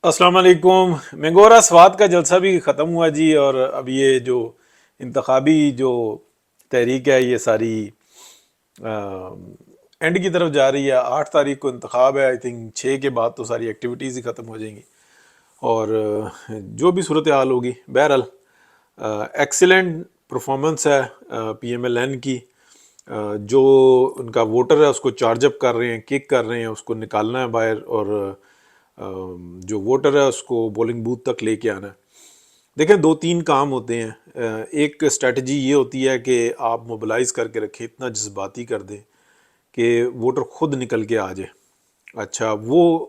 السلام علیکم۔ مینگورا سوات کا جلسہ بھی ختم ہوا جی، اور اب یہ جو انتخابی جو تحریک ہے یہ ساری اینڈ کی طرف جا رہی ہے۔ 8 تاریخ کو انتخاب ہے، آئی تھنک 6 کے بعد تو ساری ایکٹیویٹیز ہی ختم ہو جائیں گی، اور جو بھی صورتحال ہوگی بہرحال ایکسیلنٹ پرفارمنس ہے پی ایم ایل این کی۔ جو ان کا ووٹر ہے اس کو چارج اپ کر رہے ہیں، کک کر رہے ہیں، اس کو نکالنا ہے باہر، اور جو ووٹر ہے اس کو بولنگ بوتھ تک لے کے آنا ہے۔ دیکھیں 2 3 کام ہوتے ہیں۔ ایک اسٹریٹجی یہ ہوتی ہے کہ آپ موبلائز کر کے رکھیں، اتنا جذباتی کر دیں کہ ووٹر خود نکل کے آ جائے۔ اچھا، وہ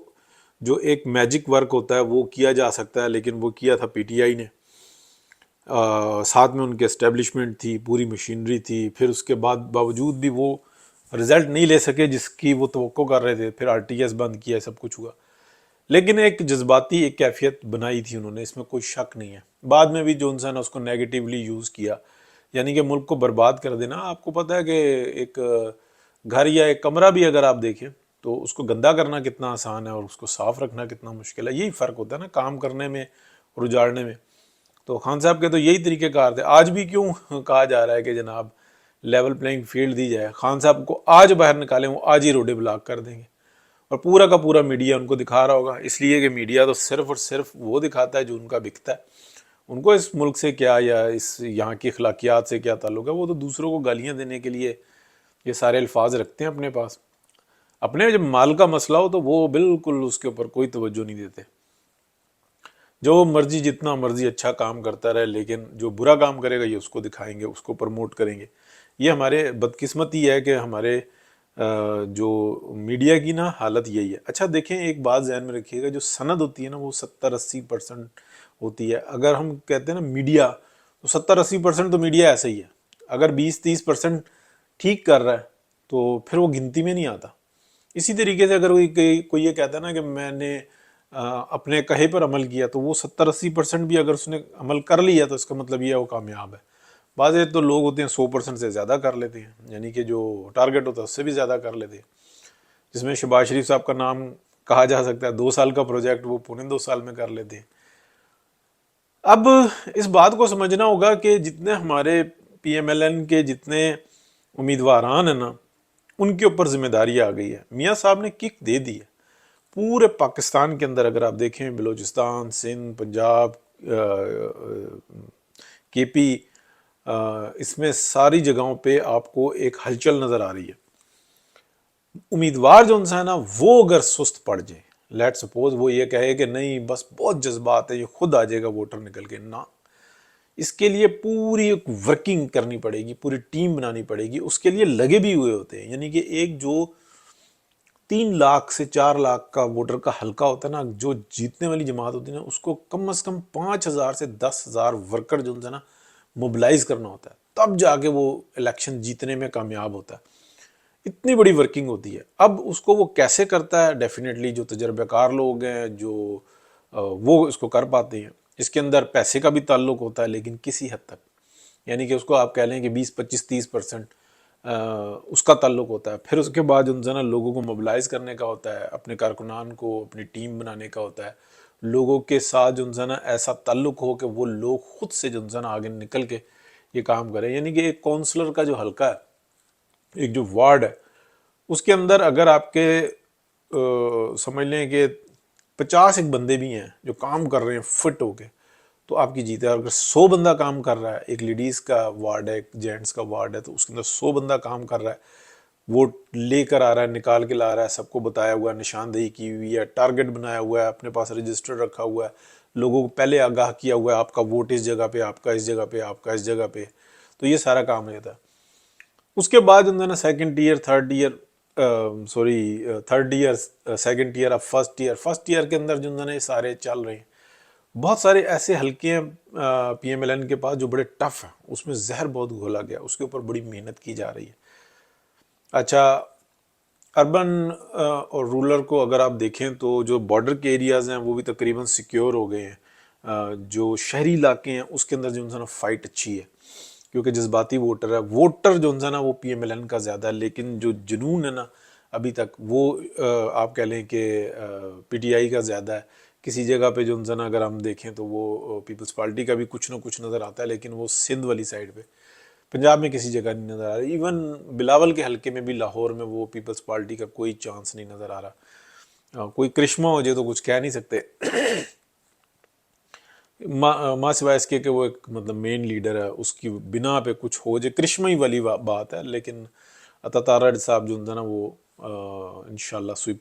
جو ایک میجک ورک ہوتا ہے وہ کیا جا سکتا ہے، لیکن وہ کیا تھا پی ٹی آئی نے، ساتھ میں ان کے اسٹیبلشمنٹ تھی، پوری مشینری تھی، پھر اس کے بعد باوجود بھی وہ رزلٹ نہیں لے سکے جس کی وہ توقع کر رہے تھے، پھر آر ٹی ایس بند کیا، سب کچھ ہوا، لیکن ایک جذباتی ایک کیفیت بنائی تھی انہوں نے، اس میں کوئی شک نہیں ہے۔ بعد میں بھی جونسن نے اس کو نیگیٹیولی یوز کیا، یعنی کہ ملک کو برباد کر دینا۔ آپ کو پتہ ہے کہ ایک گھر یا ایک کمرہ بھی اگر آپ دیکھیں تو اس کو گندا کرنا کتنا آسان ہے اور اس کو صاف رکھنا کتنا مشکل ہے۔ یہی فرق ہوتا ہے نا کام کرنے میں اور اجاڑنے میں۔ تو خان صاحب کے تو یہی طریقہ کار تھے۔ آج بھی کیوں کہا جا رہا ہے کہ جناب لیول پلینگ فیلڈ دی جائے، خان صاحب کو آج باہر نکالیں وہ آج ہی روڈے بلاک کر دیں گے، اور پورا کا پورا میڈیا ان کو دکھا رہا ہوگا، اس لیے کہ میڈیا تو صرف اور صرف وہ دکھاتا ہے جو ان کا بکتا ہے۔ ان کو اس ملک سے کیا یا اس یہاں کی اخلاقیات سے کیا تعلق ہے؟ وہ تو دوسروں کو گالیاں دینے کے لیے یہ سارے الفاظ رکھتے ہیں اپنے پاس۔ اپنے جب مال کا مسئلہ ہو تو وہ بالکل اس کے اوپر کوئی توجہ نہیں دیتے۔ جو مرضی جتنا مرضی اچھا کام کرتا رہے، لیکن جو برا کام کرے گا یہ اس کو دکھائیں گے، اس کو پروموٹ کریں گے۔ یہ ہمارے بدقسمتی ہے کہ ہمارے جو میڈیا کی نا حالت یہی ہے۔ اچھا دیکھیں، ایک بات ذہن میں رکھیے گا، جو سند ہوتی ہے نا وہ 70-80% ہوتی ہے۔ اگر ہم کہتے ہیں نا میڈیا، تو 70-80% تو میڈیا ایسا ہی ہے۔ اگر 20-30% ٹھیک کر رہا ہے تو پھر وہ گنتی میں نہیں آتا۔ اسی طریقے سے اگر کوئی یہ کہتا ہے نا کہ میں نے اپنے کہے پر عمل کیا، تو وہ 70-80% بھی اگر اس نے عمل کر لیا تو اس کا مطلب یہ ہے وہ کامیاب ہے۔ بعض تو لوگ ہوتے ہیں 100% سے زیادہ کر لیتے ہیں، یعنی کہ جو ٹارگٹ ہوتا ہے اس سے بھی زیادہ کر لیتے ہیں، جس میں شہباز شریف صاحب کا نام کہا جا سکتا ہے۔ 2 سال کا پروجیکٹ وہ 2.25 سال میں کر لیتے ہیں۔ اب اس بات کو سمجھنا ہوگا کہ جتنے ہمارے پی ایم ایل این کے جتنے امیدواران ہیں نا، ان کے اوپر ذمہ داری آ گئی ہے۔ میاں صاحب نے کک دے دی ہے پورے پاکستان کے اندر۔ اگر آپ دیکھیں بلوچستان، سندھ، پنجاب، کے پی، اس میں ساری جگہوں پہ آپ کو ایک ہلچل نظر آ رہی ہے۔ امیدوار جو انسان ہے نا وہ اگر سست پڑ جائے، لیٹ سپوز وہ یہ کہے کہ نہیں بس بہت جذبات ہے، یہ خود آ جائے گا ووٹر نکل کے، نہ، اس کے لیے پوری ایک ورکنگ کرنی پڑے گی، پوری ٹیم بنانی پڑے گی، اس کے لیے لگے بھی ہوئے ہوتے ہیں۔ یعنی کہ ایک جو 3 لاکھ سے 4 لاکھ کا ووٹر کا حلقہ ہوتا ہے نا، جو جیتنے والی جماعت ہوتی ہے نا، اس کو کم از کم 5,000 سے 10,000 ورکر جو ہے نا موبلائز کرنا ہوتا ہے، تب جا کے وہ الیکشن جیتنے میں کامیاب ہوتا ہے۔ اتنی بڑی ورکنگ ہوتی ہے۔ اب اس کو وہ کیسے کرتا ہے؟ ڈیفینیٹلی جو تجربہ کار لوگ ہیں جو وہ اس کو کر پاتے ہیں۔ اس کے اندر پیسے کا بھی تعلق ہوتا ہے، لیکن کسی حد تک، یعنی کہ اس کو آپ کہہ لیں کہ 20-25-30% اس کا تعلق ہوتا ہے۔ پھر اس کے بعد جو ہے نا لوگوں کو موبلائز کرنے کا ہوتا ہے، اپنے کارکنان کو اپنی ٹیم بنانے کا ہوتا ہے، لوگوں کے ساتھ جو ہے نا ایسا تعلق ہو کہ وہ لوگ خود سے جو ہے نا آگے نکل کے یہ کام کریں۔ یعنی کہ ایک کونسلر کا جو حلقہ ہے، ایک جو وارڈ ہے، اس کے اندر اگر آپ کے سمجھ لیں کہ 50 ایک بندے بھی ہیں جو کام کر رہے ہیں فٹ ہو کے، تو آپ کی جیت ہے۔ اگر 100 بندہ کام کر رہا ہے، ایک لیڈیز کا وارڈ ہے، ایک جینٹس کا وارڈ ہے، تو اس کے اندر 100 بندہ کام کر رہا ہے، ووٹ لے کر آ رہا ہے، نکال کے لا رہا ہے، سب کو بتایا ہوا ہے، نشاندہی کی ہوئی ہے، ٹارگٹ بنایا ہوا ہے، اپنے پاس رجسٹر رکھا ہوا ہے، لوگوں کو پہلے آگاہ کیا ہوا ہے آپ کا ووٹ اس جگہ پہ، آپ کا اس جگہ پہ، آپ کا اس جگہ پہ، تو یہ سارا کام رہتا ہے۔ اس کے بعد جو ہے نا second year, third year, second year, اب فرسٹ ایئر کے اندر جو ہے نا یہ سارے چل رہے ہیں۔ بہت سارے ایسے حلقے ہیں پی ایم ایل این کے پاس جو بڑے ٹف ہیں، اس میں زہر بہت گھولا گیا، اس کے اوپر بڑی محنت کی جا رہی ہے۔ اچھا، اربن اور رولر کو اگر آپ دیکھیں تو جو بارڈر کے ایریاز ہیں وہ بھی تقریباً سیکیور ہو گئے ہیں۔ جو شہری علاقے ہیں اس کے اندر جو ہے نا فائٹ اچھی ہے، کیونکہ جذباتی ووٹر ہے، ووٹر جو ہے نا وہ پی ایم ایل این کا زیادہ ہے، لیکن جو جنون ہے نا ابھی تک وہ آپ کہہ لیں کہ پی ٹی آئی کا زیادہ ہے، کسی جگہ پہ جو نا اگر ہم دیکھیں تو وہ پیپلز پارٹی کا بھی کچھ نہ کچھ نظر آتا ہے، لیکن وہ سندھ والی سائڈ پہ، پنجاب میں کسی جگہ نہیں نظر آ رہا. ایون بلاول کے حلقے میں بھی لاہور میں وہ پیپلز پارٹی کا کوئی چانس نہیں نظر آ رہا. کوئی کرشمہ ہو جائے تو کچھ کہہ نہیں سکتے ماں سوائے اس کے کہ وہ ایک مطلب مین لیڈر ہے، اس کی بنا پہ کچھ ہو جائے، کرشمہ ہی والی بات ہے. لیکن عطا تارڑ صاحب جو نا وہ انشاءاللہ سویپ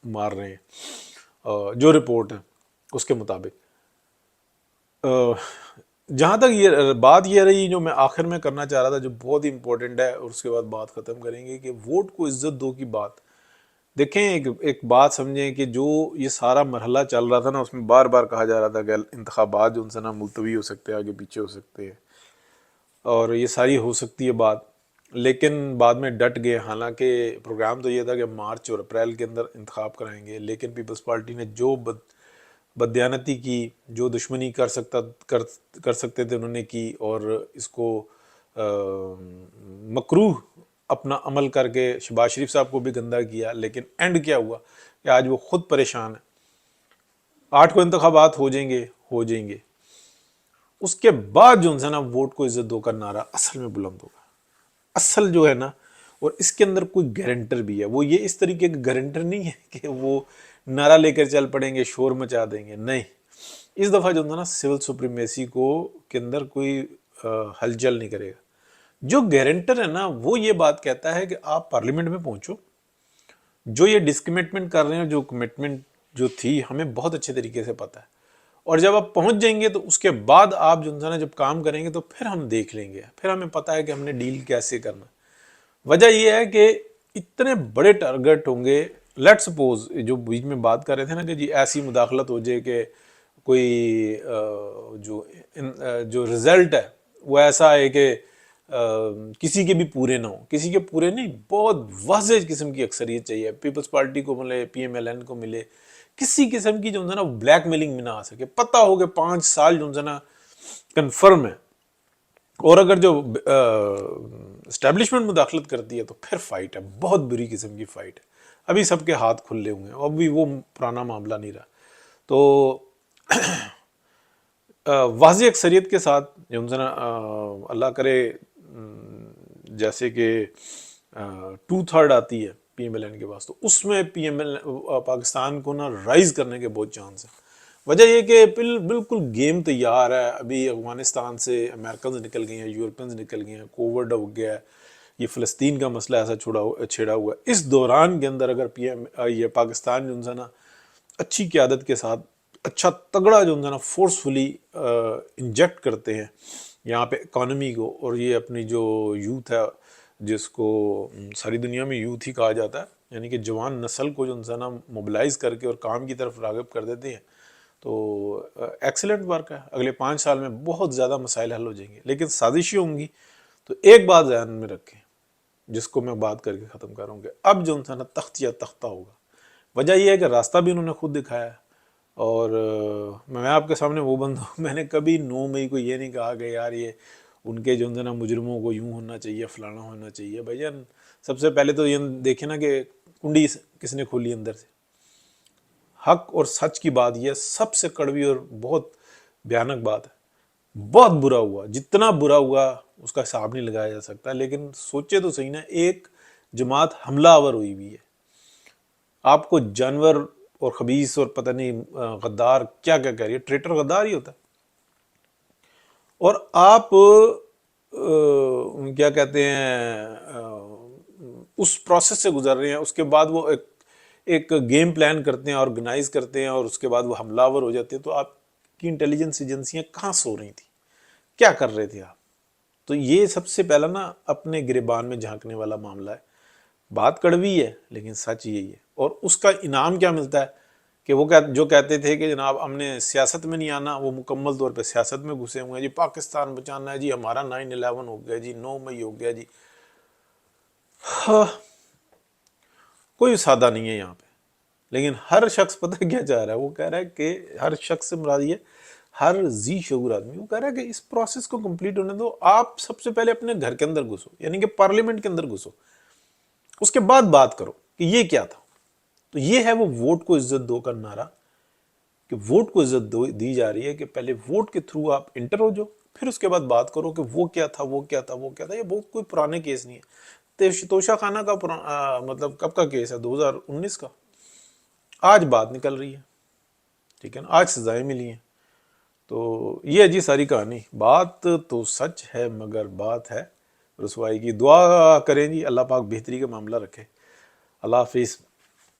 مار رہے ہیں جو رپورٹ ہے اس کے مطابق. جہاں تک یہ بات یہ رہی جو میں آخر میں کرنا چاہ رہا تھا، جو بہت ہی امپورٹنٹ ہے، اور اس کے بعد بات ختم کریں گے، کہ ووٹ کو عزت دو کی بات. دیکھیں ایک بات سمجھیں کہ جو یہ سارا مرحلہ چل رہا تھا نا، اس میں بار بار کہا جا رہا تھا کہ انتخابات جو ان سے نا ملتوی ہو سکتے ہیں، آگے پیچھے ہو سکتے ہیں، اور یہ ساری ہو سکتی ہے بات، لیکن بعد میں ڈٹ گئے. حالانکہ پروگرام تو یہ تھا کہ مارچ اور اپریل کے اندر انتخاب کرائیں گے، لیکن پیپلز پارٹی نے جو بددیانتی کی، جو دشمنی کر سکتے تھے انہوں نے کی، اور اس کو مکروہ اپنا عمل کر کے شہباز شریف صاحب کو بھی گندہ کیا. لیکن اینڈ کیا ہوا کہ آج وہ خود پریشان ہے. 8 کو انتخابات ہو جائیں گے. اس کے بعد جو ہے نا ووٹ کو عزت دو کا نعرہ اصل میں بلند ہوگا. اصل جو ہے نا، اور اس کے اندر کوئی گارنٹر بھی ہے، وہ یہ اس طریقے کا گارنٹر نہیں ہے کہ وہ نعرہ لے کر چل پڑیں گے، شور مچا دیں گے. نہیں، اس دفعہ جو ہے نا سول سپریمیسی کو کے اندر کوئی ہلچل نہیں کرے گا. جو گارنٹر ہے نا وہ یہ بات کہتا ہے کہ آپ پارلیمنٹ میں پہنچو، جو یہ ڈسکمٹمنٹ کر رہے ہیں، جو کمٹمنٹ جو تھی ہمیں بہت اچھے طریقے سے پتہ ہے، اور جب آپ پہنچ جائیں گے تو اس کے بعد آپ جو ہے نا جب کام کریں گے تو پھر ہم دیکھ لیں گے، پھر ہمیں پتہ ہے کہ ہم نے ڈیل کیسے کرنا. وجہ یہ ہے کہ اتنے بڑے ٹارگٹ ہوں گے. لیٹ سپوز جو بیچ میں بات کر رہے تھے نا کہ جی ایسی مداخلت ہو جائے کہ کوئی جو رزلٹ ہے وہ ایسا ہے کہ کسی کے بھی پورے نہ ہو. کسی کے پورے نہیں، بہت واضح قسم کی اکثریت چاہیے. پیپلز پارٹی کو ملے، پی ایم ایل این کو ملے، کسی قسم کی جو ہے نا بلیک میلنگ میں نہ آ سکے. پتہ ہو کہ 5 سال جو ہے نا کنفرم ہے. اور اگر جو اسٹیبلشمنٹ مداخلت کرتی ہے تو پھر فائٹ ہے، بہت بری قسم کی فائٹ ہے. ابھی سب کے ہاتھ کھلے ہوئے ہیں، ابھی وہ پرانا معاملہ نہیں رہا. تو واضح اکثریت کے ساتھ جو ہے نا اللہ کرے جیسے کہ 2/3 آتی ہے پی ایم ایل این کے پاس، تو اس میں پی ایم ایل پاکستان کو نا رائز کرنے کے بہت چانس ہیں. وجہ یہ کہ بالکل گیم تیار ہے. ابھی افغانستان سے امریکنز نکل گئے ہیں، یورپینز نکل گئے ہیں، کووڈ ہو گیا ہے، یہ فلسطین کا مسئلہ ایسا چھیڑا ہوا ہے. اس دوران کے اندر اگر یہ پاکستان جو ہے نا اچھی قیادت کے ساتھ اچھا تگڑا جو ہے نا فورسفلی انجیکٹ کرتے ہیں یہاں پہ اکانومی کو، اور یہ اپنی جو یوتھ ہے جس کو ساری دنیا میں یوتھ ہی کہا جاتا ہے، یعنی کہ جوان نسل کو جو ہے نا موبلائز کر کے اور کام کی طرف راغب کر دیتے ہیں، تو ایکسلنٹ ورک ہے. اگلے 5 سال میں بہت زیادہ مسائل حل ہو جائیں گے. لیکن سازشی ہوں گی تو ایک بات ذہن میں رکھیں، جس کو میں بات کر کے ختم کروں گا. اب جو ہے نا تخت یا تختہ ہوگا. وجہ یہ ہے کہ راستہ بھی انہوں نے خود دکھایا ہے. اور میں آپ کے سامنے وہ بندہ ہوں، میں نے کبھی 9 مئی کو یہ نہیں کہا کہ یار یہ ان کے جو ہے نا مجرموں کو یوں ہونا چاہیے، فلانا ہونا چاہیے. بھائی جان سب سے پہلے تو یہ دیکھیں نا کہ کنڈی کس نے کھولی اندر سے. حق اور سچ کی بات یہ سب سے کڑوی اور بہت بھیانک بات ہے. بہت برا ہوا، جتنا برا ہوا اس کا حساب نہیں لگایا جا سکتا. لیکن سوچے تو صحیح نا، ایک جماعت حملہ آور ہوئی ہوئی ہے. آپ کو جانور اور خبیث اور پتہ نہیں غدار کیا کہہ رہی ہے، ٹریٹر غدار ہی ہوتا ہے. اور آپ کیا کہتے ہیں اس پروسیس سے گزر رہے ہیں. اس کے بعد وہ ایک گیم پلان کرتے ہیں، آرگنائز کرتے ہیں، اور اس کے بعد وہ حملہ آور ہو جاتے ہیں. تو آپ کی انٹیلیجنس ایجنسیاں کہاں سو رہی تھیں، کیا کر رہے تھے آپ؟ تو یہ سب سے پہلا نا اپنے گریبان میں جھانکنے والا معاملہ ہے. بات کڑوی ہے لیکن سچ یہی ہے. اور اس کا انعام کیا ملتا ہے کہ وہ جو کہتے تھے کہ جناب ہم نے سیاست میں نہیں آنا، وہ مکمل طور پہ سیاست میں گھسے ہوئے ہیں. جی پاکستان بچانا ہے، جی ہمارا 9/11 ہو گیا، جی 9 مئی ہو گیا. جی کوئی سادہ نہیں ہے یہاں پہ. لیکن ہر شخص پتہ کیا چاہ رہا ہے، وہ کہہ رہا ہے کہ ہر شخص سے مراد یہ ہر ذی شعور آدمی، وہ کہہ رہا ہے کہ اس پروسیس کو کمپلیٹ ہونے دو. آپ سب سے پہلے اپنے گھر کے اندر گھسو، یعنی کہ پارلیمنٹ کے اندر گھسو، اس کے بعد بات کرو کہ یہ کیا تھا. تو یہ ہے وہ ووٹ کو عزت دو کا نعرہ. کہ ووٹ کو عزت دی جا رہی ہے کہ پہلے ووٹ کے تھرو آپ انٹر ہو جاؤ، پھر اس کے بعد بات کرو کہ وہ کیا تھا وہ کیا تھا وہ کیا تھا. یہ بہت کوئی پرانے کیس نہیں ہے. توشہ خانہ کا مطلب کب کا کیس ہے؟ 2019 کا. آج بات نکل رہی ہے، ٹھیک ہے نا، آج سزائیں ملی ہیں. تو یہ ہے جی ساری کہانی. بات تو سچ ہے مگر بات ہے رسوائی کی. دعا کریں جی اللہ پاک بہتری کا معاملہ رکھے. اللہ حافظ.